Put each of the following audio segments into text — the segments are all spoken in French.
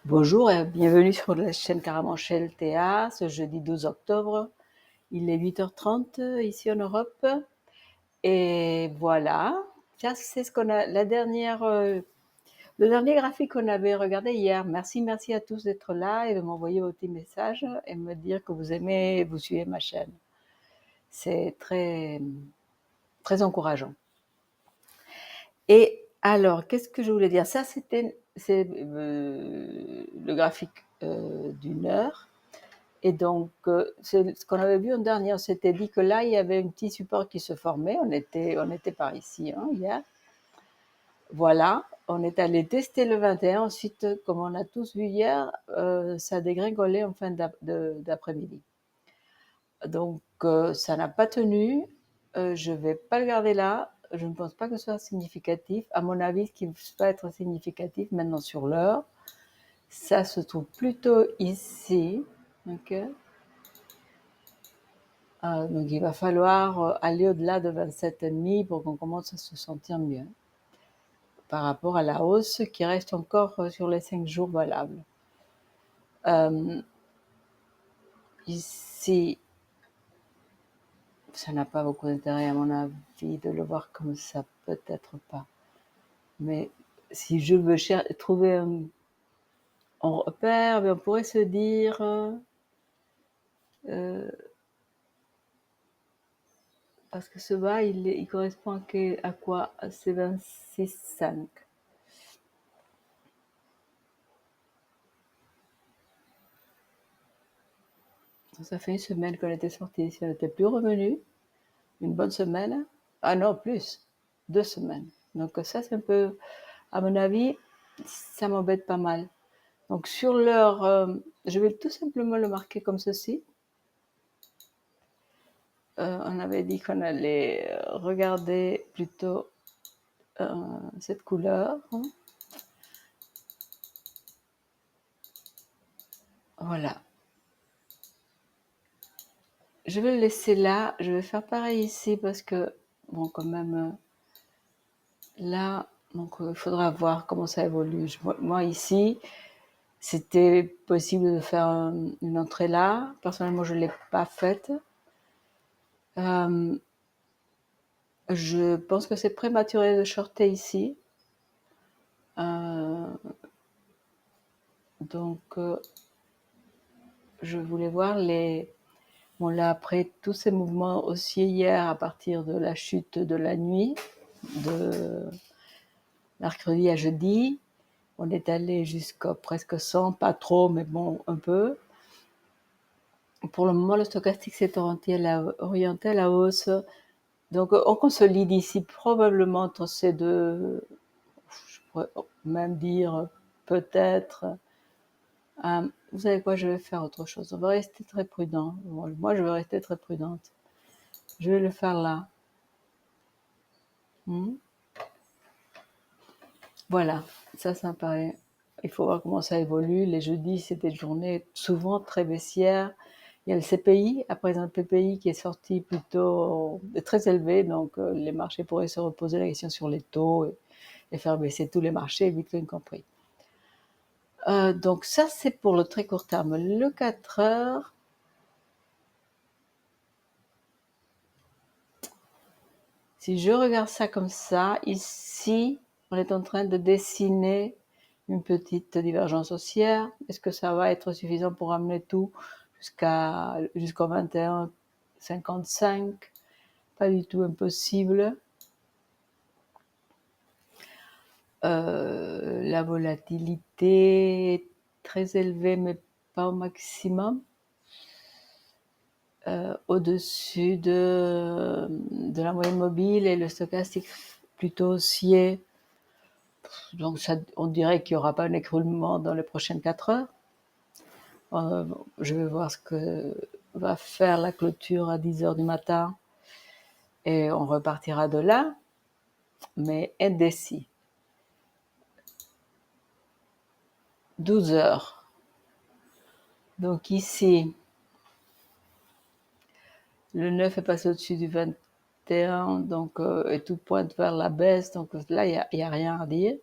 Bonjour et bienvenue sur la chaîne Caramanchel TA, ce jeudi 12 octobre. Il est 8h30 ici en Europe. Et voilà, ça c'est ce qu'on a, le dernier graphique qu'on avait regardé hier. Merci à tous d'être là et de m'envoyer vos petits messages et me dire que vous aimez, vous suivez ma chaîne. C'est très encourageant. Et alors, qu'est-ce que je voulais dire? Ça, c'est le graphique d'une heure. Et donc, c'est ce qu'on avait vu en dernier. On s'était dit que là, il y avait un petit support qui se formait. On était par ici hier. Voilà, on est allé tester le 21. Ensuite, comme on a tous vu hier, ça a dégringolé en fin d'après-midi. Donc, ça n'a pas tenu. Je ne vais pas le garder là. Je ne pense pas que ce soit significatif. À mon avis, ce qui va être significatif maintenant sur l'heure, ça se trouve plutôt ici. Ok. Donc il va falloir aller au-delà de 27,5 pour qu'on commence à se sentir mieux par rapport à la hausse qui reste encore sur les 5 jours valables. Ici, ça n'a pas beaucoup d'intérêt à mon avis de le voir comme ça, peut-être pas. Mais si je veux trouver un repère, on pourrait se dire parce que ce bas, il correspond à quoi? C'est 26,5. Ça fait une semaine qu'on était sorti ici, on n'était plus revenu. Une bonne semaine. Ah non, plus. 2 semaines. Donc ça, c'est un peu, à mon avis, ça m'embête pas mal. Donc sur l'heure, je vais tout simplement le marquer comme ceci. On avait dit qu'on allait regarder plutôt cette couleur. Voilà. Je vais le laisser là. Je vais faire pareil ici parce que, bon, quand même, là, donc il faudra voir comment ça évolue. Moi, ici, c'était possible de faire une entrée là. Personnellement, je ne l'ai pas faite. Je pense que c'est prématuré de shorter ici. Donc, je voulais voir Bon, là, après tous ces mouvements haussiers hier, à partir de la chute de la nuit, de mercredi à jeudi, on est allé jusqu'à presque 100, pas trop, mais bon, un peu. Pour le moment, le stochastique s'est orienté à la hausse. Donc, on consolide ici probablement entre ces deux, je pourrais même dire peut-être, vous savez quoi, je vais faire autre chose. On va rester très prudent. Moi, je vais rester très prudente. Je vais le faire là. Voilà, ça me paraît. Il faut voir comment ça évolue. Les jeudis, c'est des journées souvent très baissières. Il y a le CPI, à présent le PPI qui est sorti plutôt très élevé, donc les marchés pourraient se reposer la question sur les taux et faire baisser tous les marchés, Bitcoin compris. Donc ça, c'est pour le très court terme. Le 4 heures, si je regarde ça comme ça, ici, on est en train de dessiner une petite divergence haussière. Est-ce que ça va être suffisant pour amener tout jusqu'au 21,55? Pas du tout impossible. La volatilité est très élevée, mais pas au maximum. Au-dessus de la moyenne mobile et le stochastique plutôt haussier. Donc ça, on dirait qu'il n'y aura pas un écroulement dans les prochaines 4 heures. Je vais voir ce que va faire la clôture à 10 heures du matin et on repartira de là, mais indécis. 12 heures. Donc ici, le 9 est passé au-dessus du 21, donc, et tout pointe vers la baisse, donc là, il n'y a rien à dire.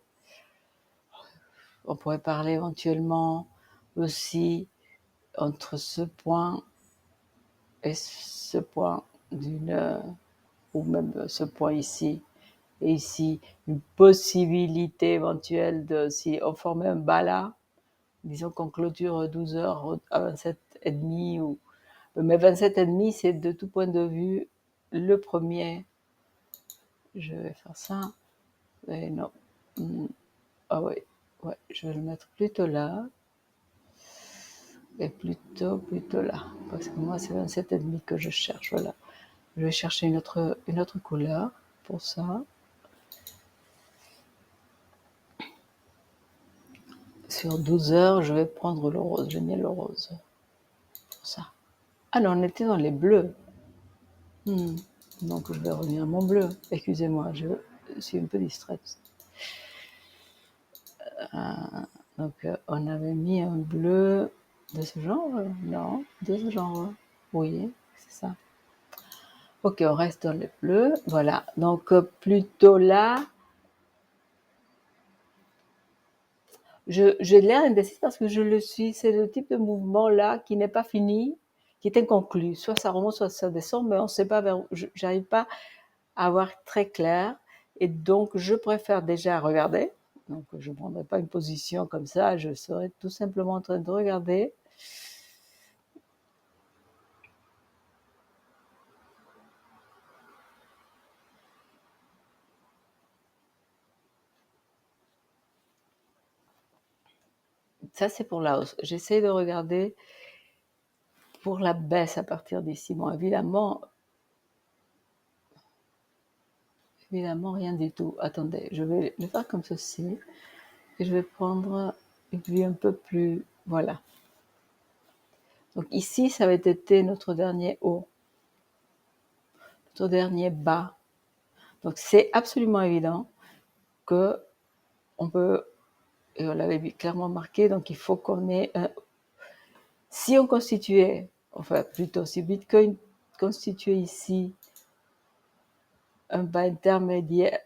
on pourrait parler éventuellement aussi entre ce point et ce point d'une ou même ce point ici et ici, une possibilité éventuelle de, si on formait un bas là, disons qu'on clôture 12 heures à 27,5 ou, mais 27,5 c'est de tout point de vue le premier. Je vais faire ça. Et non. Ah ouais, ouais, je vais le mettre plutôt là. Et plutôt là. Parce que moi, c'est 27,5 que je cherche. Voilà. Je vais chercher une autre couleur pour ça. Sur 12 heures, je vais prendre le rose. J'aime bien le rose. Pour ça. Ah non, on était dans les bleus. Donc je vais revenir à mon bleu. Excusez-moi, je suis un peu distraite. Donc on avait mis un bleu de ce genre. Non, de ce genre. Oui, c'est ça. Ok, on reste dans les bleus. Voilà. Donc plutôt là. J'ai l'air indécise parce que je le suis. C'est le type de mouvement là qui n'est pas fini, qui est inconclu. Soit ça remonte, soit ça descend, mais on ne sait pas vers où. J'arrive pas à voir très clair. Et donc, je préfère déjà regarder. Donc, je ne prendrai pas une position comme ça. Je serai tout simplement en train de regarder. Ça, c'est pour la hausse. J'essaie de regarder pour la baisse à partir d'ici. Bon, évidemment, rien du tout. Attendez, je vais le faire comme ceci. Et je vais prendre une vue un peu plus... Voilà. Donc ici, ça avait été notre dernier haut, notre dernier bas. Donc c'est absolument évident que on peut, et on l'avait clairement marqué, donc il faut qu'on ait si on constituait, enfin plutôt si Bitcoin constituait ici un bas intermédiaire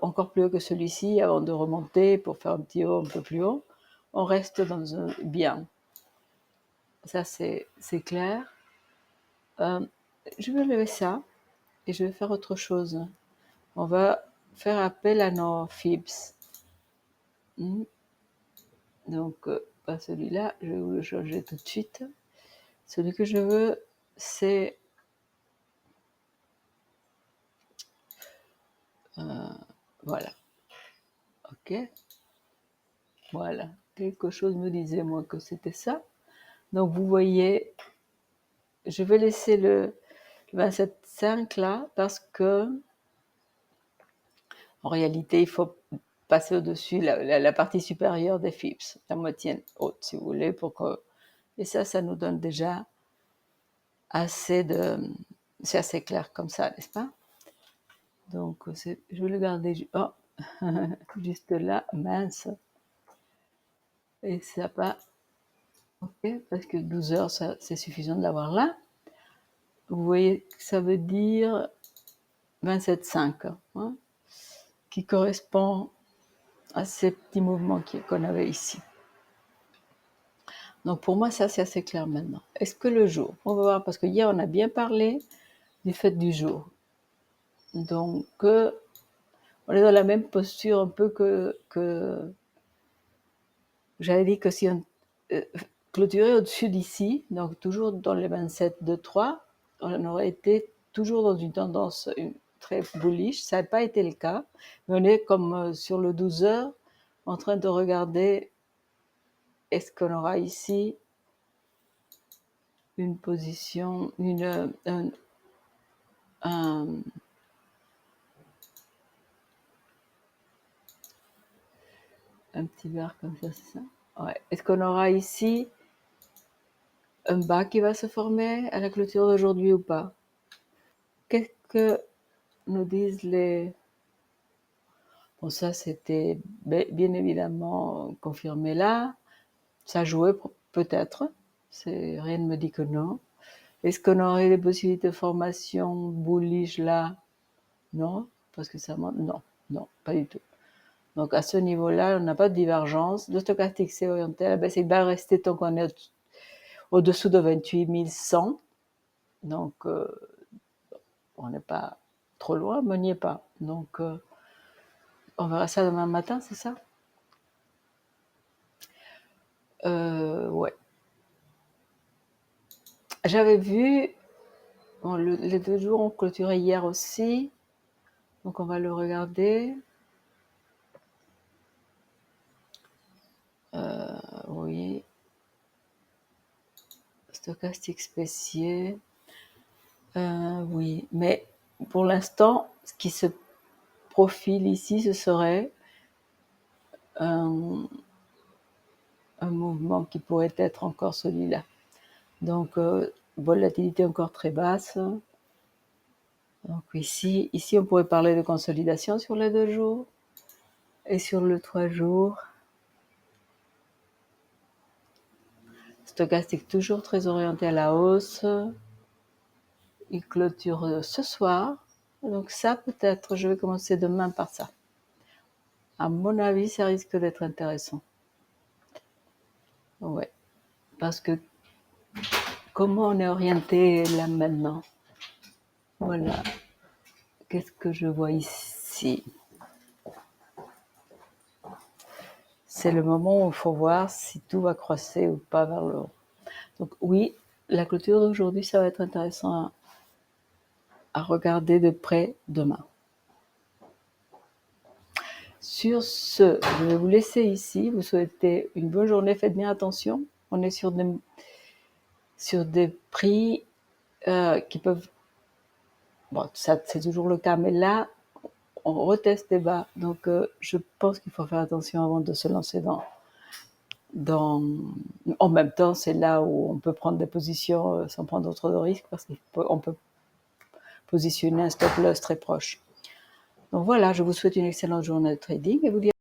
encore plus haut que celui-ci avant de remonter pour faire un petit haut un peu plus haut, on reste dans un bien. Ça c'est clair. Je vais lever ça et je vais faire autre chose. On va faire appel à nos fibs. Donc, pas celui-là, je vais vous le changer tout de suite. Celui que je veux, c'est voilà. Ok. Voilà. Quelque chose me disait moi que c'était ça. Donc vous voyez, je vais laisser le 27,5 là parce que en réalité il faut passer au-dessus la partie supérieure des fibs, la moitié haute si vous voulez, pour que et ça nous donne déjà assez de c'est assez clair comme ça, n'est-ce pas? Donc je vais le garder juste là, mince. Et ça pas ok parce que 12 heures c'est suffisant de l'avoir là. Vous voyez que ça veut dire 27,5 hein, qui correspond à ces petits mouvements qu'on avait ici. Donc pour moi ça c'est assez clair maintenant. Est-ce que le jour, on va voir parce que hier on a bien parlé du fait du jour. Donc on est dans la même posture un peu que j'avais dit que si on clôturait au-dessus d'ici, donc toujours dans les 27,2,3, on aurait été toujours dans une tendance très bullish. Ça n'a pas été le cas. Mais on est comme sur le 12 heures en train de regarder est-ce qu'on aura ici une position, un petit verre comme ça, c'est ça? Ouais. Est-ce qu'on aura ici un bas qui va se former à la clôture d'aujourd'hui ou pas? Qu'est-ce que nous disent les... Bon, ça, c'était bien évidemment confirmé là. Ça jouait peut-être. Rien ne me dit que non. Est-ce qu'on aurait des possibilités de formation bullish là? Non, parce que ça monte. Non, non, pas du tout. Donc à ce niveau-là, on n'a pas de divergence. Le stochastique, c'est orienté à la baisse. Il va rester tant qu'on est au-dessous de 28 100. Donc on n'est pas trop loin, mais on n'y est pas. Donc on verra ça demain matin, c'est ça? Ouais. J'avais vu, bon, les 2 jours ont clôturé hier aussi, donc on va le regarder. Oui. Stochastique spécié. Oui, mais pour l'instant, ce qui se profile ici, ce serait un mouvement qui pourrait être encore celui-là. Donc, volatilité encore très basse. Donc ici, on pourrait parler de consolidation sur les 2 jours et sur le 3 jours. Stochastique toujours très orienté à la hausse. Il clôture ce soir. Donc ça, peut-être, je vais commencer demain par ça. À mon avis, ça risque d'être intéressant. Ouais. Parce que comment on est orienté là maintenant? Voilà. Qu'est-ce que je vois ici? C'est le moment où il faut voir si tout va croiser ou pas vers le haut. Donc oui, la clôture d'aujourd'hui, ça va être intéressant à regarder de près demain. Sur ce, je vais vous laisser ici. Vous souhaitez une bonne journée. Faites bien attention. On est sur des prix qui peuvent... Bon, ça c'est toujours le cas, mais là, on reteste des bas. Donc, je pense qu'il faut faire attention avant de se lancer En même temps, c'est là où on peut prendre des positions sans prendre trop de risques parce qu'on peut positionner un stop loss très proche. Donc voilà, je vous souhaite une excellente journée de trading et vous dis